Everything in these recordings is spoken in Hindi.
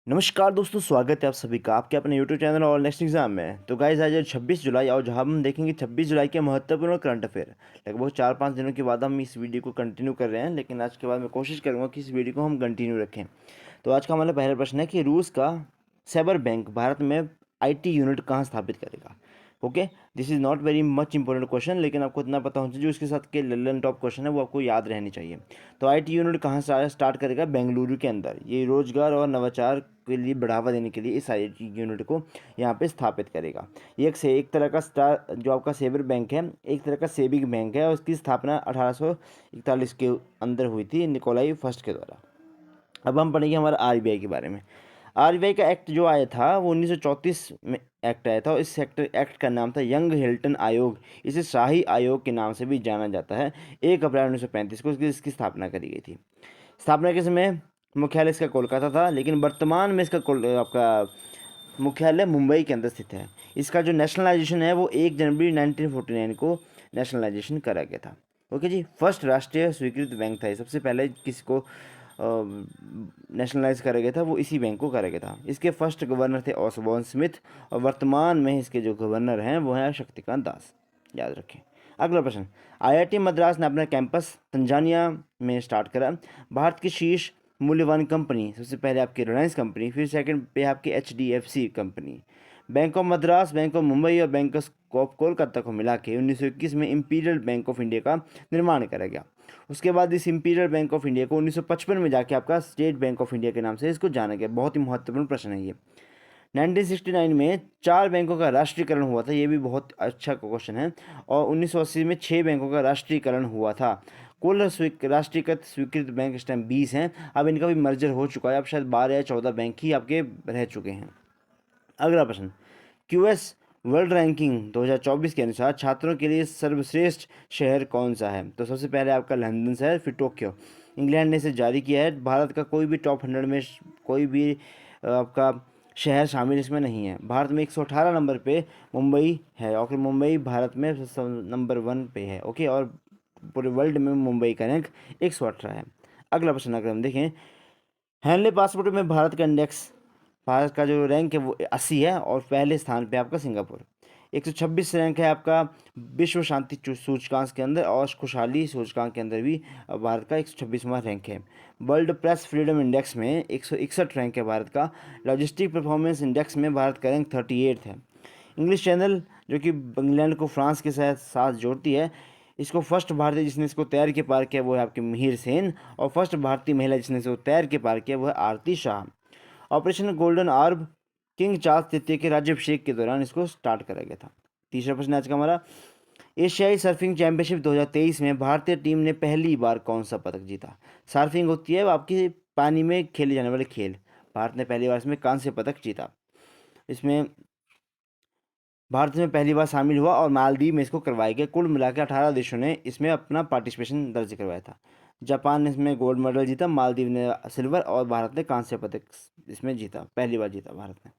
नमस्कार दोस्तों, स्वागत है आप सभी का आपके अपने यूट्यूब चैनल और नेक्स्ट एग्जाम में। तो गाइस, आज है 26 जुलाई और जहां हम देखेंगे 26 जुलाई के महत्वपूर्ण करंट अफेयर। लगभग 4-5 दिनों के बाद हम इस वीडियो को कंटिन्यू कर रहे हैं, लेकिन आज के बाद मैं कोशिश करूंगा कि इस वीडियो को हम कंटिन्यू रखें। तो आज का हमारा पहला प्रश्न है कि रूस का साइबर बैंक भारत में आईटी यूनिट कहाँ स्थापित करेगा। Okay, this is not very much important question, लेकिन आपको इतना पता होना चाहिए जो इसके साथ के लल्लन टॉप क्वेश्चन है वो आपको याद रहनी चाहिए। तो आईटी यूनिट कहाँ से स्टार्ट करेगा? बेंगलुरु के अंदर। ये रोजगार और नवाचार के लिए बढ़ावा देने के लिए इस आईटी यूनिट को यहाँ पे स्थापित करेगा। ये एक तरह का स्टार जो आपका सेवर बैंक है, एक तरह का सेविंग बैंक है, और इसकी स्थापना 1841 के अंदर हुई थी निकोलाई फर्स्ट के द्वारा। अब हम पढ़ेंगे हमारा आरबीआई के बारे में। आरबीआई का एक्ट जो आया था वो 1934 में एक्ट आया था, और इस एक्ट का नाम था यंग हिल्टन आयोग। इसे शाही आयोग के नाम से भी जाना जाता है। 1 अप्रैल 1935 को इसकी स्थापना करी गई थी। स्थापना के समय मुख्यालय इसका कोलकाता था, लेकिन वर्तमान में इसका आपका मुख्यालय मुंबई के अंदर स्थित है। इसका जो नेशनलाइजेशन है वो 1 जनवरी 1949 को नेशनलाइजेशन करा गया था। ओके जी, फर्स्ट राष्ट्रीय स्वीकृत बैंक था ये। सबसे पहले किसी को नेशनलाइज करा गया था वो इसी बैंक को करा गया था। इसके फर्स्ट गवर्नर थे ऑसबॉर्न स्मिथ, और वर्तमान में इसके जो गवर्नर हैं वो हैं शक्तिकांत दास। याद रखें। अगला प्रश्न, आईआईटी मद्रास ने अपना कैंपस तंजानिया में स्टार्ट करा। भारत की शीर्ष मूल्यवान कंपनी, सबसे पहले आपकी रिलायंस कंपनी, फिर सेकंड पे आपकी HDFC company. Bank of Madras, bank of Mumbai और बैंक ऑफ कोलकाता को मिला के 1921 में इंपीरियल बैंक ऑफ इंडिया का निर्माण करा गया। उसके बाद इस इंपीरियल बैंक ऑफ इंडिया को 1955 में जाके आपका स्टेट बैंक ऑफ इंडिया के नाम से इसको जाना गया। बहुत ही महत्वपूर्ण प्रश्न है ये। 1969 में 4 बैंकों का राष्ट्रीयकरण हुआ था, ये भी बहुत अच्छा क्वेश्चन है। और 1980 में 6 बैंकों का राष्ट्रीयकरण हुआ था। कुल राष्ट्रीयकृत स्वीकृत बैंक इस टाइम 20 हैं। अब इनका भी मर्जर हो चुका है, अब शायद 12 या 14 बैंक ही आपके रह चुके हैं। अगला प्रश्न, क्यूएस वर्ल्ड रैंकिंग 2024 के अनुसार छात्रों के लिए सर्वश्रेष्ठ शहर कौन सा है? तो सबसे पहले आपका लंदन शहर, फिर टोक्यो। इंग्लैंड ने इसे जारी किया है। भारत का कोई भी टॉप 100 में कोई भी आपका शहर शामिल इसमें नहीं है। भारत में 118 नंबर पे मुंबई है, और मुंबई भारत में नंबर 1 पे है। ओके, और पूरे वर्ल्ड में मुंबई का रैंक 118 है। अगला प्रश्न अगर हम देखें, हेनले पासपोर्ट में भारत का जो रैंक है वो 80 है, और पहले स्थान पे आपका सिंगापुर। 126 रैंक है आपका विश्व शांति सूचकांक के अंदर, और खुशहाली सूचकांक के अंदर भी भारत का 126वां रैंक है। वर्ल्ड प्रेस फ्रीडम इंडेक्स में 161 रैंक है भारत का। लॉजिस्टिक परफॉर्मेंस इंडेक्स में भारत का रैंक 38 है। इंग्लिश चैनल जो कि इंग्लैंड को फ्रांस के साथ साथ जोड़ती है, इसको फर्स्ट भारतीय जिसने इसको तैर के पार किया वो है आपकी मिहिर सेन, और फर्स्ट भारतीय महिला जिसने इसको तैर के पार किया वो है Aarti Shah. Operation golden orb king Charles तृतीय के राज्याभिषेक के दौरान इसको स्टार्ट करा गया था। तीसरा प्रश्न आज का हमारा, एशियाई सर्फिंग चैंपियनशिप 2023 में भारतीय टीम ने पहली बार कौन सा पदक जीता? सर्फिंग होती है आपकी पानी में खेले जाने वाले खेल। भारत ने पहली बार इसमें कांस्य पदक जीता। इसमें भारत में पहली बार शामिल हुआ, और मालदीव में इसको करवाया गया। कुल मिलाकर 18 देशों ने इसमें अपना पार्टिसिपेशन दर्ज करवाया था। जापान ने इसमें गोल्ड मेडल जीता, मालदीव ने सिल्वर, और भारत ने कांस्य पदक इसमें जीता। पहली बार जीता भारत ने।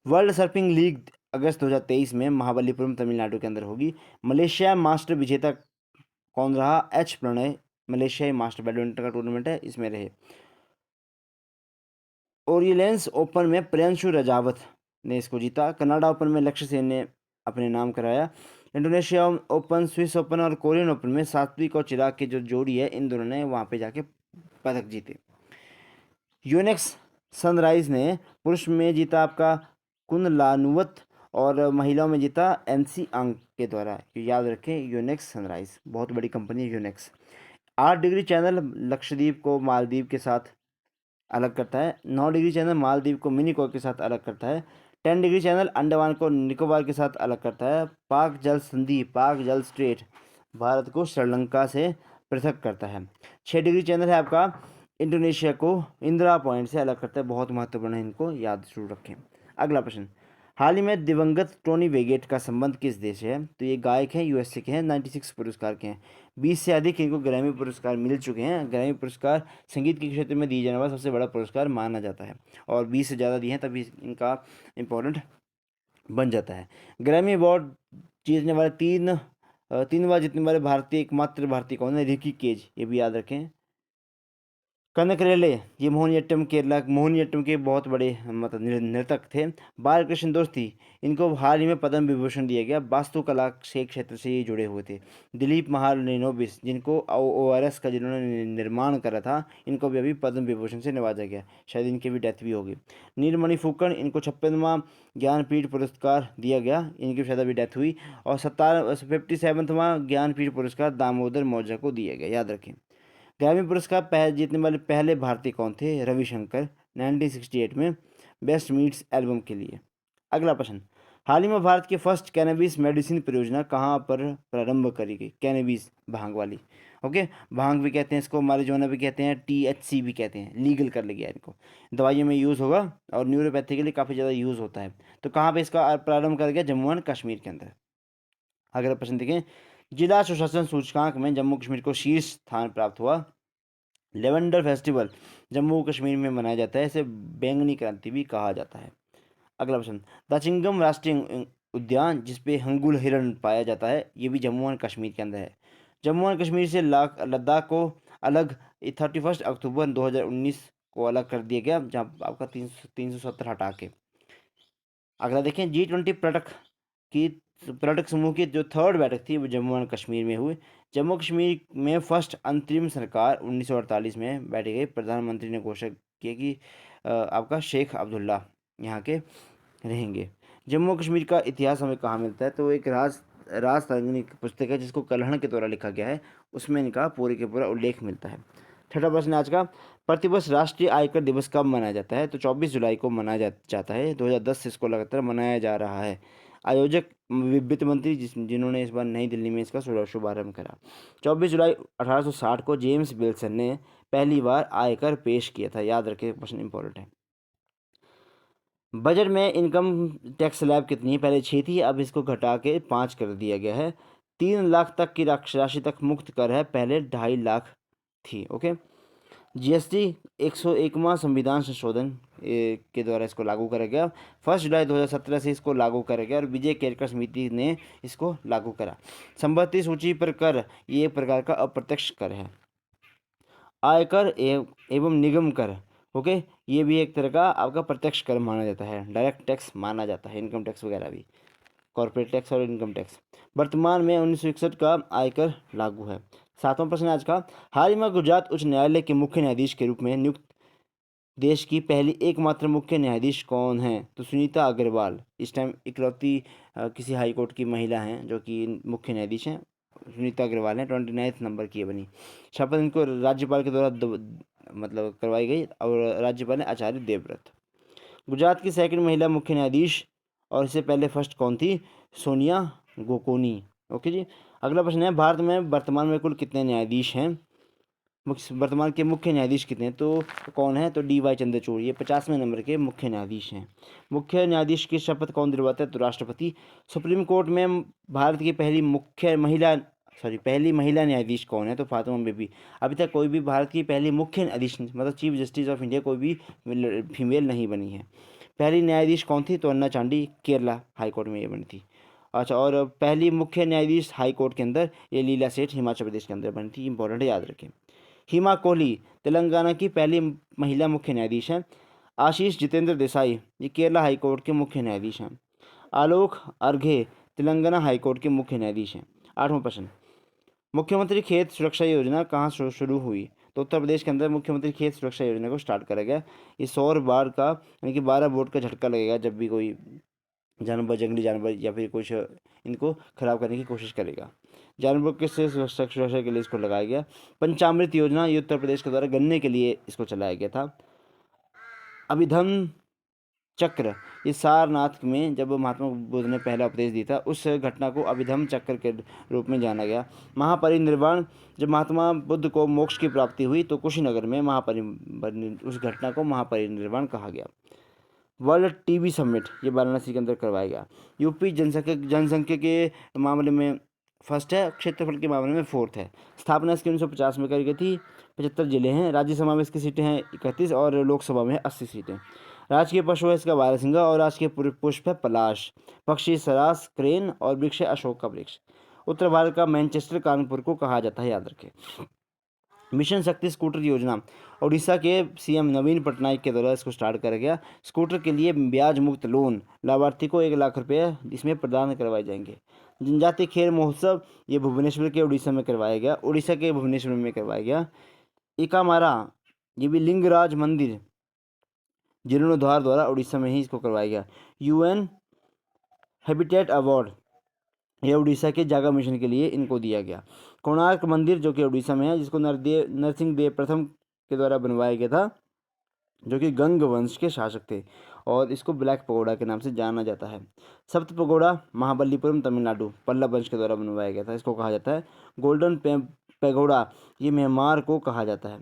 वर्ल्ड सर्फिंग लीग अगस्त 2023 में महाबलीपुरम तमिलनाडु के अंदर होगी। मलेशिया मास्टर विजेता कौन रहा? एच प्रणय। मलेशियाई मास्टर बैडमिंटन का टूर्नामेंट है, इसमें रहे। ओरियलेंस ओपन में प्रियंशु रजावत ने इसको जीता। कनाडा ओपन में लक्ष्य सेन ने अपने नाम कराया। इंडोनेशिया ओपन, स्विस ओपन और कोरियन ओपन में सात्विक और चिराग की जो जोड़ी है, इन दोनों ने वहाँ पे जाके पदक जीते। यूनिक्स सनराइज ने पुरुष में जीता आपका कुनलानुवत, और महिलाओं में जीता एनसी अंक के द्वारा। याद रखें, यूनिक्स सनराइज बहुत बड़ी कंपनी है यूनिक्स। 8 डिग्री चैनल लक्षद्वीप को मालदीव के साथ अलग करता है। 9 डिग्री चैनल मालदीव को मिनिकॉय के साथ अलग करता है। 10 डिग्री चैनल अंडमान को निकोबार के साथ अलग करता है। पाक जल संधि, पाक जल स्ट्रेट भारत को श्रीलंका से पृथक करता है। 6 डिग्री चैनल है आपका इंडोनेशिया को इंदिरा पॉइंट से अलग करता है। बहुत महत्वपूर्ण है, इनको याद जरूर रखें। अगला प्रश्न, हाल ही में दिवंगत टोनी वेगेट का संबंध किस देश से है? तो ये गायक हैं, यूएसए के हैं, 96 पुरस्कार के हैं। 20 से अधिक इनको ग्रैमी पुरस्कार मिल चुके हैं। ग्रैमी पुरस्कार संगीत के क्षेत्र में दिए जाने वाला सबसे बड़ा पुरस्कार माना जाता है, और 20 से ज़्यादा दिए हैं तभी इनका इम्पोर्टेंट बन जाता है। ग्रैमी अवार्ड जीतने वाले तीन बार जीतने वाले भारतीय एकमात्र भारतीय कौन है? रिकी केज, ये भी याद रखें। कनकरेले ये मोहिनीअट्टम केरला मोहिनीअट्टम के बहुत बड़े मतलब नर्तक थे। बालकृष्ण दोस्ती इनको हाल ही में पद्म विभूषण दिया गया। वास्तुकला से क्षेत्र से ये जुड़े हुए थे। दिलीप महालनोबिस जिनको ORS का जिन्होंने निर्माण करा था, इनको भी अभी पद्म विभूषण से नवाजा गया। शायद इनकी भी डेथ भी होगी। नीलमणि फुकन इनको 56वां ज्ञानपीठ पुरस्कार दिया गया, इनकी भी शायद अभी डेथ हुई। और 57वां ज्ञानपीठ पुरस्कार दामोदर मौजा को दिया गया, याद रखें। ग्रैमी पुरस्कार जीतने वाले पहले भारतीय कौन थे? रविशंकर 1968 में बेस्ट मीट्स एल्बम के लिए। अगला प्रश्न, हाल ही में भारत की फर्स्ट कैनबिस मेडिसिन परियोजना कहाँ पर प्रारंभ करी गई? कैनबिस भांग वाली, ओके, भांग भी कहते हैं इसको, मारिजुआना भी कहते हैं, THC भी कहते हैं, लीगल कर लिया इनको, दवाइयों में यूज़ होगा और न्यूरोपैथी के लिए काफ़ी ज़्यादा यूज़ होता है। तो कहाँ पे इसका प्रारंभ कर गया? जम्मू एंड कश्मीर के अंदर। अगला प्रश्न देखें, जिला सुशासन सूचकांक में जम्मू कश्मीर को शीर्ष स्थान प्राप्त हुआ। लेवेंडर फेस्टिवल जम्मू कश्मीर में मनाया जाता है, इसे बैंगनी क्रांति भी कहा जाता है। अगला प्रश्न, दाचिंगम राष्ट्रीय उद्यान जिसपे हंगुल हिरण पाया जाता है, ये भी जम्मू एंड कश्मीर के अंदर है। जम्मू एंड कश्मीर से लद्दाख को अलग 31 अक्टूबर 2019 को अलग कर दिया गया, जहाँ आपका 370 हटा के। अगला देखें, G20 पर्यटक समूह की जो थर्ड बैठक थी वो जम्मू एंड कश्मीर में हुई। जम्मू कश्मीर में फर्स्ट अंतरिम सरकार 1948 में बैठी गई। प्रधानमंत्री ने घोषणा की कि आपका शेख अब्दुल्ला यहाँ के रहेंगे। जम्मू कश्मीर का इतिहास हमें कहाँ मिलता है? तो एक राज तरंगिणी पुस्तक है जिसको कल्हण के द्वारा लिखा गया है, उसमें इनका पूरे के पूरा उल्लेख मिलता है। छठा प्रश्न आज का, प्रतिवर्ष राष्ट्रीय आयकर दिवस कब मनाया जाता है? तो 24 जुलाई को मनाया जाता है। 2010 से इसको लगातार मनाया जा रहा है। आयोजक वित्त मंत्री जिन्होंने इस बार नई दिल्ली में इसका शुभारंभ करा। 24 जुलाई 1860 को जेम्स विल्सन ने पहली बार आयकर पेश किया था, याद रखें, क्वेश्चन इंपॉर्टेंट है। बजट में इनकम टैक्स स्लैब कितनी है? पहले 6 थी, अब इसको घटा के 5 कर दिया गया है। 3 लाख तक की राशि तक मुक्त कर है, पहले 2.5 लाख थी, ओके। GST 101वां संविधान संशोधन के द्वारा इसको लागू करा गया। 1 जुलाई 2017 से इसको लागू करा गया और विजय केरकर समिति ने इसको लागू करा। संपत्ति सूची पर कर ये एक प्रकार का अप्रत्यक्ष कर है। आयकर एवं निगम कर, ओके, ये भी एक तरह का आपका प्रत्यक्ष कर माना जाता है, डायरेक्ट टैक्स माना जाता है, इनकम टैक्स वगैरह भी, कॉर्पोरेट टैक्स और इनकम टैक्स। वर्तमान में 1961 का आयकर लागू है। 7वां प्रश्न आज का, हाल ही में गुजरात उच्च न्यायालय के मुख्य न्यायाधीश के रूप में नियुक्त देश की पहली एकमात्र मुख्य न्यायाधीश कौन है? तो सुनीता अग्रवाल इस टाइम इकलौती किसी हाई कोर्ट की महिला हैं जो कि मुख्य न्यायाधीश हैं। सुनीता अग्रवाल हैं, 29 नंबर की है बनी। शपथ इनको राज्यपाल के द्वारा मतलब करवाई गई और राज्यपाल है आचार्य देवव्रत। गुजरात की सेकंड महिला मुख्य न्यायाधीश और इससे पहले फर्स्ट कौन थी? सोनिया गोकोनी, ओके जी। अगला प्रश्न है, भारत में वर्तमान में कुल कितने न्यायाधीश हैं? वर्तमान के मुख्य न्यायाधीश कितने हैं? तो कौन है? तो DY चंद्रचूड़, ये 50वें नंबर के मुख्य न्यायाधीश हैं। मुख्य न्यायाधीश की शपथ कौन दिलवाता है? तो राष्ट्रपति। सुप्रीम कोर्ट में भारत की पहली महिला न्यायाधीश कौन है? तो फातिमा बीबी। अभी तक कोई भी भारत की पहली मुख्य न्यायाधीश मतलब चीफ जस्टिस ऑफ इंडिया कोई भी फीमेल नहीं बनी है। पहली न्यायाधीश कौन थी? तो अन्ना चांडी, केरला हाई कोर्ट में ये बनी थी। अच्छा, और पहली मुख्य न्यायाधीश हाई कोर्ट के अंदर ये लीला सेठ हिमाचल प्रदेश के अंदर बनी थी, इंपॉर्टेंट है, याद रखें। हिमा कोहली तेलंगाना की पहली महिला मुख्य न्यायाधीश हैं। आशीष जितेंद्र देसाई ये केरला हाई कोर्ट के मुख्य न्यायाधीश हैं। आलोक अर्घे तेलंगाना हाई कोर्ट के मुख्य न्यायाधीश हैं। 8वां प्रश्न, मुख्यमंत्री खेत सुरक्षा योजना कहाँ शुरू हुई? तो उत्तर प्रदेश के अंदर मुख्यमंत्री खेत सुरक्षा योजना को स्टार्ट करा गया। ये 100 बार का यानी कि 12 वोट का झटका लगेगा जब भी कोई जानवर, जंगली जानवर या फिर कुछ इनको खराब करने की कोशिश करेगा। जानवर के से सुरक्षा के लिए इसको लगाया गया। पंचामृत योजना ये उत्तर प्रदेश के द्वारा गन्ने के लिए इसको चलाया गया था। अभिधम चक्र ये सारनाथ में जब महात्मा बुद्ध ने पहला उपदेश दिया था उस घटना को अभिधम चक्र के रूप में जाना गया। महापरिनिर्वाण जब महात्मा बुद्ध को मोक्ष की प्राप्ति हुई तो कुशीनगर में उस घटना को महापरिनिर्वाण कहा गया। वर्ल्ड TB समिट ये वाराणसी के अंदर करवाया गया। यूपी जनसंख्या के मामले में फर्स्ट है, क्षेत्रफल के मामले में फोर्थ है। स्थापना इसकी 1950 में करी गई थी। 75 जिले हैं। राज्यसभा में इसकी सीटें हैं 31 और लोकसभा में है 80 सीटें। राजकीय पशु है इसका बारहसिंगा और राजकीय पुष्प है पलाश। पक्षी सरास क्रेन और वृक्ष है अशोक का वृक्ष। उत्तर भारत का मैनचेस्टर कानपुर को कहा जाता है, याद रखें। मिशन शक्ति स्कूटर योजना उड़ीसा के सीएम नवीन पटनायक के द्वारा इसको स्टार्ट करा गया। स्कूटर के लिए ब्याज मुक्त लोन, लाभार्थी को 1 लाख रुपये इसमें प्रदान करवाए जाएंगे। जनजातीय खेल महोत्सव ये भुवनेश्वर के उड़ीसा में करवाया गया, उड़ीसा के भुवनेश्वर में करवाया गया। इकामारा ये भी लिंगराज मंदिर जीर्णोद्धार द्वारा उड़ीसा में ही इसको करवाया गया। यूएन हैबिटेट अवार्ड यह उड़ीसा के जागा मिशन के लिए इनको दिया गया। कोणार्क मंदिर जो कि उड़ीसा में है, जिसको नरसिंह देव प्रथम के द्वारा बनवाया गया था, जो कि गंग वंश के शासक थे, और इसको ब्लैक पगोड़ा के नाम से जाना जाता है। सप्त पगोड़ा महाबलीपुरम तमिलनाडु पल्लव वंश के द्वारा बनवाया गया था, इसको कहा जाता है गोल्डन पैगोडा, ये म्यांमार को कहा जाता है।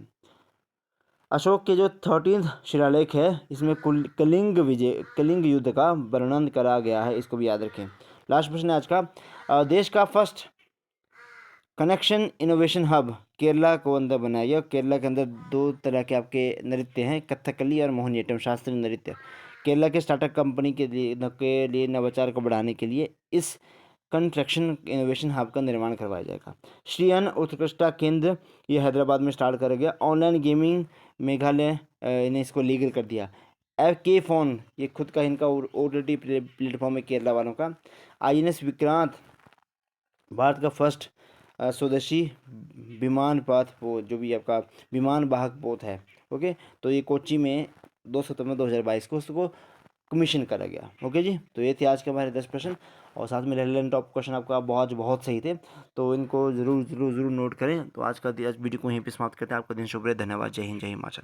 अशोक के जो 13th शिलालेख है, इसमें कलिंग युद्ध का वर्णन करा गया है, इसको भी याद रखें। लास्ट प्रश्न है आज का, देश का first connection innovation hub Kerala को अंदर बनाया गया। केरला के अंदर 2 तरह के आपके नृत्य हैं, कथकली और मोहिनीअट्टम शास्त्रीय नृत्य। केरला के स्टार्टअप कंपनी के लिए नवाचार को बढ़ाने के लिए इस कंस्ट्रक्शन इनोवेशन हब का निर्माण करवाया जाएगा। श्री अन्न उत्कृष्टता केंद्र ये हैदराबाद में स्टार्ट करा गया। ऑनलाइन गेमिंग मेघालय ने इसको लीगल कर दिया। के फोन ये खुद का इनका OTT प्लेटफॉर्म है केरला वालों का। INS विक्रांत भारत का फर्स्ट स्वदेशी विमान पाथ पोत, जो भी आपका विमान वाहक पोत है, ओके। तो ये कोच्चि में 2 सितंबर 2022 को उसको कमीशन करा गया, ओके जी। तो ये थे आज के हमारे 10 प्रश्न, और साथ में रेलेवेंट टॉप क्वेश्चन आपका बहुत सही थे, तो इनको ज़रूर नोट करें। तो आज वीडियो को यहीं पे समाप्त करते हैं। आपका दिन शुभ रहे। धन्यवाद। जय हिंद, जय हिमाचल।